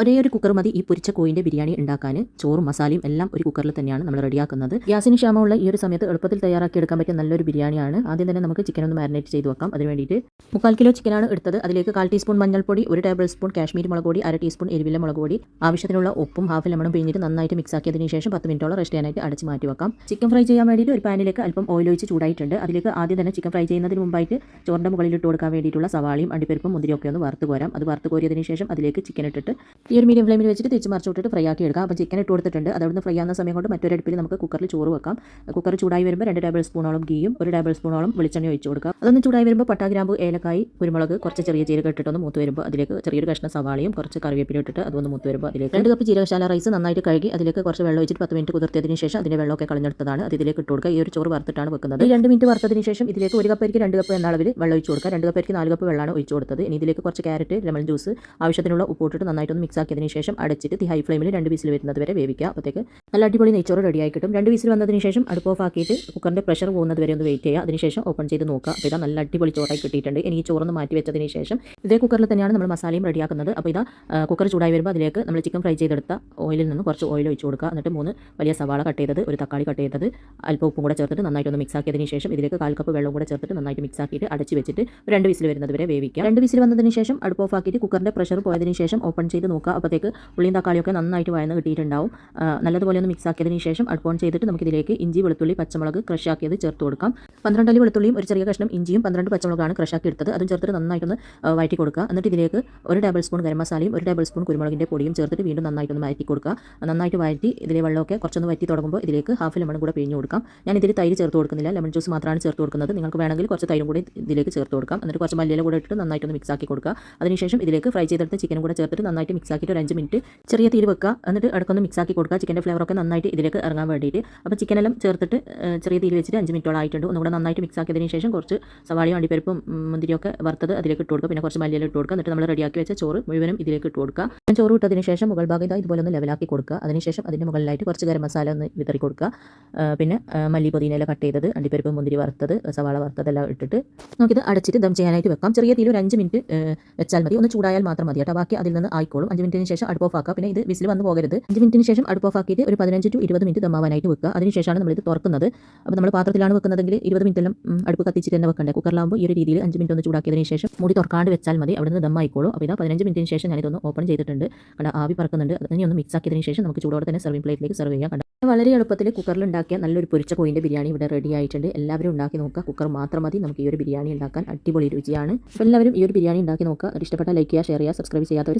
ഒരേ ഒരു കുക്കർ മതി ഈ പൊരിച്ച കോയിൻ്റെ ബിരിയാണി ഉണ്ടാക്കാൻ. ചോറും മസാലയും എല്ലാം ഒരു കുക്കറിൽ തന്നെയാണ് നമ്മൾ റെഡിയാക്കുന്നത്. ഗ്യാസിന് ക്ഷാമമുള്ള ഈ ഒരു സമയത്ത് എളുപ്പത്തിൽ തയ്യാറാക്കി എടുക്കാൻ പറ്റിയ നല്ലൊരു ബിരിയാണിയാണ്. ആദ്യം തന്നെ നമുക്ക് ചിക്കൻ ഒന്ന് മാരിനേറ്റ് ചെയ്ത് വെക്കാം. അതിന് വേണ്ടിയിട്ട് 3/4 കിലോ ചിക്കനാണ് എടുത്തത്. അതിലേക്ക് 1/4 ടീസ്പൂൺ മഞ്ഞൾപ്പൊടി, 1 ടേബിൾ സ്പൂൺ കാശ്മീരി മുളക് പൊടി, 1/2 ടീസ്പൂൺ എരിവില്ല മുളക് പൊടി, ആവശ്യത്തിനുള്ള ഉപ്പും ഹാഫ് ലെമണും പിഴിഞ്ഞിട്ട് നന്നായിട്ട് മിക്സ് ആക്കിയതിന് ശേഷം 10 മിനിറ്റോളം റെസ്റ്റ് ചെയ്യാനായിട്ട് അടച്ച് മാറ്റി വെക്കാം. ചിക്കൻ ഫ്രൈ ചെയ്യാൻ വേണ്ടിയിട്ട് ഒരു പാനിലേക്ക് അല്പം ഓയിൽ ഒഴിച്ച് ചൂടായിട്ടുണ്ട്. അതിലേക്ക് ആദ്യം തന്നെ ചിക്കൻ ഫ്രൈ ചെയ്യുന്നതിന് മുമ്പായിട്ട് ചോറിൻ്റെ മുകളിൽ ഇട്ട് കൊടുക്കാൻ വേണ്ടിയിട്ടുള്ള സവാളയും അണ്ടിപ്പരിപ്പും മുന്തിരിയൊക്കെ ഒന്ന് വറുത്ത് കോരാം. അത് വറുത്ത് കോരിയതിന് ശേഷം അതിലേക്ക് ചിക്കൻ ഇട്ടിട്ട് ഈ ഒരു മീഡിയം ഫ്ലെയിമിൽ വെച്ചിട്ട് തിരിച്ച് മറിച്ച് വിട്ടിട്ട് ഫ്രൈ ആക്കി എടുക്കാം. അപ്പോൾ ചിക്കൻ ഇട്ട് കൊടുത്തിട്ടുണ്ട്. അതവിടുന്ന് ഫ്രൈ ആവുന്ന സമയം കൊണ്ട് മറ്റൊരു അടുപ്പിൽ നമുക്ക് കുക്കറിൽ ചോറ് വെക്കാം. കുക്കർ ചൂടായി വരുമ്പോൾ 2 ടേബിൾ സ്പൂണോളം ഗീയും 1 ടേബിൾ സ്പൂണോളം വെളിച്ചെണ്ണ ഒഴിച്ച് കൊടുക്കാം. അതൊന്ന് ചൂടായി വരുമ്പോൾ പട്ട, ഗ്രാമ്പു, ഏലക്കായി, കുരുമുളക്, കുറച്ച് ചെറിയ ജീരകം ഇട്ടിട്ടൊന്ന് മൂത്ത് വരുമ്പോൾ അതിലേക്ക് ചെറിയൊരു കഷ്ണം സവാളയും കുറച്ച് കറിവേപ്പില ഇട്ടിട്ട് അതൊന്ന് മൂത്ത് വരുമ്പോൾ അതിലേക്ക് 2 കപ്പ് ജീരകശാല റൈസ് നന്നായിട്ട് കഴുകി അതിലേക്ക് കുറച്ച് വെള്ളം ഒഴിച്ചിട്ട് 10 മിനിറ്റ് കുതിർത്തിയതിന് ശേഷം അതിൻ്റെ വെള്ളമൊക്കെ കളഞ്ഞെടുത്തതാണ്. അത് ഇതിലേക്ക് ഇട്ട് കൊടുക്കുക. ഈ ഒരു ചോറ് വറുത്തിട്ടാണ് വെക്കുന്നത്. 2 മിനിറ്റ് വറുത്തതിന് ശേഷം ഇതിലേക്ക് 1 കപ്പരിക്ക് 2 കപ്പ് എന്ന അളവിൽ വെള്ളം ഒഴിച്ച് കൊടുക്കുക. 2 കപ്പരിക്ക് 4 കപ്പ് വെള്ളമാണ് ഒഴിച്ച് കൊടുത്തത്. ഇനി ഇതിലേക്ക് കുറച്ച് ക്യാരറ്റ്, ലെമൺ ജ്യൂസ്, ആവശ്യത്തിനുള്ള ഉപ്പ് ഇട്ടിട്ട് നന്നായിട്ടൊന്ന് മിക്സ് ആക്കിയതിന് ശേഷം അടച്ചിട്ട് ഹൈ ഫ്ലെയിമിൽ 2 വിസിൽ വരുന്നത് വരെ വേവിക്കുക. അപ്പോഴത്തേക്ക് നല്ല അടിപൊളി നെയ്ച്ചോറ് റെഡിയായി കിട്ടും. 2 വിസിൽ വന്നതിന് ശേഷം അടുപ്പ് ഓഫ് ആക്കിയിട്ട് കുക്കറിൻ്റെ പ്രഷർ പോകുന്നത് വരെ ഒന്ന് വെയിറ്റ് ചെയ്യുക. അതിനുശേഷം ഓപ്പൺ ചെയ്ത് നോക്കുക. അപ്പോൾ ഇതാ നല്ല അടിപൊളി ചോറായി കിട്ടിയിട്ടുണ്ട്. ഇനി ഈ ചോറൊന്ന് മാറ്റി വെച്ചതിന് ശേഷം ഇതേ കുക്കറിൽ തന്നെയാണ് നമ്മൾ മസാലയും റെഡിയാക്കുന്നത്. അപ്പോൾ ഇതാ കുക്കർ ചൂടായി വരുമ്പോൾ അതിലേക്ക് നമ്മൾ ചിക്കൻ ഫ്രൈ ചെയ്തെടുത്ത ഓയിലിൽ നിന്ന് കുറച്ച് ഓയിൽ ഒഴിച്ച് കൊടുക്കുക. എന്നിട്ട് 3 വലിയ സവാള കട്ട് ചെയ്തത്, 1 തക്കാളി കട്ട് ചെയ്തത്, അല്പം ഉപ്പും കൂടെ ചേർത്തിട്ട് നന്നായിട്ടൊന്ന് മിക്സ് ആക്കിയതിന് ശേഷം ഇതിലേക്ക് 1/4 കപ്പ് വെള്ളം കൂടെ ചേർത്തിട്ട് നന്നായിട്ട് മിക്സ് ആക്കിയിട്ട് അടച്ച് വെച്ചിട്ട് 2 വിസിൽ വരുന്നത് വരെ വേവിക്കുക. 2 വിസിൽ വന്നതിന് ശേഷം അടുപ്പ് ഓഫ് ആക്കിയിട്ട് കുക്കറിൻ്റെ പ്രഷർ പോയതിന് ശേഷം ഓപ്പൺ ചെയ്ത് നോക്കുക. അപ്പോഴത്തേക്ക് ഉള്ളിയും തക്കാളിയൊക്കെ നന്നായിട്ട് വഴന്ന് കിട്ടിയിട്ടുണ്ടാവും. നല്ലതുപോലെ ഒന്ന് മിക്സ് ആക്കിയതിന് ശേഷം അടുപ്പ് ഓൺ ചെയ്തിട്ട് നമുക്കിതിലേക്ക് ഇഞ്ചി, വെളുത്തുള്ളി, പച്ചമുളക് ക്രഷ് ആക്കിയത് ചേർത്ത് കൊടുക്കാം. 12 അല്ലി വെളുത്തുള്ളിയും ഒരു ചെറിയ കഷ്ണം ഇഞ്ചിയും 12 പച്ചമുളകാണ് ക്രഷ് ആക്കി എടുത്തത്. അതും ചേർത്തിട്ട് നന്നായിട്ടൊന്ന് വഴറ്റി കൊടുക്കുക. എന്നിട്ട് ഇതിലേക്ക് 1 ടേബിൾ സ്പൂൺ ഗരം മസാലയും 1 ടേബിൾ സ്പൂൺ കുരുമുളകിൻ്റെ പൊടിയും ചേർത്തിട്ട് വീണ്ടും നന്നായിട്ടൊന്ന് വഴറ്റി കൊടുക്കുക. നന്നായിട്ട് വഴറ്റി ഇതിലെ വെള്ളമൊക്കെ കുറച്ചൊന്ന് വറ്റി തുടങ്ങുമ്പോൾ ഇതിലേക്ക് ഹാഫ് ലെമണും കൂടെ പിഴിഞ്ഞ് കൊടുക്കാം. ഞാൻ ഇതിൽ തൈര് ചേർത്ത് കൊടുക്കുന്നില്ല, ലെമൺ ജ്യൂസ് മാത്രമാണ് ചേർത്ത് കൊടുക്കുന്നത്. നിങ്ങൾക്ക് വേണമെങ്കിൽ കുറച്ച് തൈരും കൂടി ഇതിലേക്ക് ചേർത്ത് കൊടുക്കാം. എന്നിട്ട് കുറച്ച് മല്ലിയില കൂടെ ഇട്ടിട്ട് നന്നായിട്ടൊന്ന് മിക്സ് ആക്കി കൊടുക്കുക. അതിനുശേഷം ഇതിലേക്ക് ഫ്രൈ ചെയ്തെടുത്ത ചിക്കനും കൂടെ ചേർത്തിട്ട് നന്നായിട്ട് മിക്സ് ആക്കിയിട്ട് ഒരു 5 മിനിറ്റ് ചെറിയ തീര് വെക്കുക. എന്നിട്ട് അടുക്കൊന്ന് മിക്സ് ആക്കി കൊടുക്കുക. ചിക്കൻ്റെ ഫ്ലേവറൊക്കെ നന്നായിട്ട് ഇതിലേക്ക് ഇറങ്ങാൻ വേണ്ടിയിട്ട്. അപ്പോൾ ചിക്കനെല്ലാം ചേർത്തിട്ട് ചെറിയ തീര് വെച്ചിട്ട് 5 മിനിറ്റോളം ആയിട്ടുണ്ട്. ഒന്നുകൂടെ നന്നായിട്ട് മിക്സ് ആക്കിയതിന് ശേഷം കുറച്ച് സവാളയും അണ്ടിപ്പരിപ്പും മുന്തിരിയൊക്കെ വറുത്തത് അതിലേക്ക് ഇട്ട് കൊടുക്കുക. പിന്നെ കുറച്ച് മല്ലിയില ഇട്ട് കൊടുക്കുക. എന്നിട്ട് നമ്മൾ റെഡിയാക്കി വെച്ച ചോറ് മുഴുവനും ഇതിലേക്ക് ഇട്ട് കൊടുക്കുക. ചോറ് ഇട്ടതിന് ശേഷം മുകൾ ഭാഗം ഇതുപോലെ ഒന്ന് ലെവലാക്കി കൊടുക്കുക. അതിനുശേഷം അതിൻ്റെ മുകളിലായിട്ട് കുറച്ച് ഗരം മസാല ഒന്ന് വിതറി കൊടുക്കുക. പിന്നെ മല്ലി, പുതിനയില കട്ട് ചെയ്തത്, അണ്ടിപ്പരിപ്പ്, മുന്തിരി വറുത്തത്, സവാള വറുത്തതെല്ലാം ഇട്ടിട്ട് നമുക്കിത് അടച്ചിട്ട് ദം ചെയ്യാനായിട്ട് വെക്കാം. ചെറിയ തീയിൽ ഒരു 5 മിനിറ്റ് വെച്ചാൽ മതി. ഒന്ന് ചൂടായാൽ മാത്രം മതി കേട്ടോ. ബാക്കി അതിൽ നിന്ന് ആയിക്കോളും. 5 മിനിറ്റിന് ശേഷം അടുപ്പ് ഓഫ് ആക്കുക. പിന്നെ ഇത് വിസിൽ വന്ന് പോകരുത്. 5 മിനിറ്റിന് ശേഷം അടുപ്പ് ഓഫ് ആക്കിയിട്ട് ഒരു 15 to 20 മിനിറ്റ് ദമ്മാവാനായിട്ട് വെക്കുക. അതിനുശേഷമാണ് നമ്മളിത് തുറക്കുന്നത്. അപ്പോൾ നമ്മൾ പാത്രത്തിലാണ് വെക്കുന്നതെങ്കിൽ 20 മിനിറ്റെല്ലാം അടുപ്പ് കത്തിച്ചിട്ട് തന്നെ വെക്കണ്ടേ. കുക്കറിലാകുമ്പോൾ ഈ ഒരു രീതിയിൽ 5 മിനിറ്റ് ഒന്ന് ചൂടാക്കിയതിന് ശേഷം മൂടി തുറക്കാണ്ട് വെച്ചാൽ മതി. അവിടെ നിന്ന് ദമ്മായിക്കോളും. അപ്പോൾ ഇതാ 15 മിനിറ്റിന് ശേഷം ഞാനിതൊന്ന് ഓപ്പൺ ചെയ്തിട്ടുണ്ട്. കണ്ട ആവി പറക്കുന്നുണ്ട്. അതിനെ ഒന്ന് മിക്സ് ആക്കിയതിന് ശേഷം നമുക്ക് ചൂടോടെ തന്നെ സർവിംഗ് പ്ലേറ്റിലേക്ക് സെർവ് ചെയ്യാം. കണ്ട വളരെ എളുപ്പത്തിൽ കുക്കറിൽ ഉണ്ടാക്കിയ നല്ലൊരു പൊരിച്ച കോയിൻ്റെ ബിരിയാണി ഇവിടെ റെഡി ആയിട്ടുണ്ട്. എല്ലാവരും ഉണ്ടാക്കി നോക്കുക. കുക്കർ മാത്രം മതി നമുക്ക് ഈ ഒരു ബിരിയാണി ഉണ്ടാക്കാൻ. അടിപൊളി രുചിയാണ്. അപ്പോൾ എല്ലാവരും ഈ ഒരു ബിരിയാണി ഉണ്ടാക്കി നോക്കുക. അത് ഇഷ്ടപ്പെട്ടാൽ ലൈക്ക് ചെയ്യുക, ഷെയർ ചെയ്യുക, സബ്സ്ക്രൈബ് ചെയ്യാത്തവർ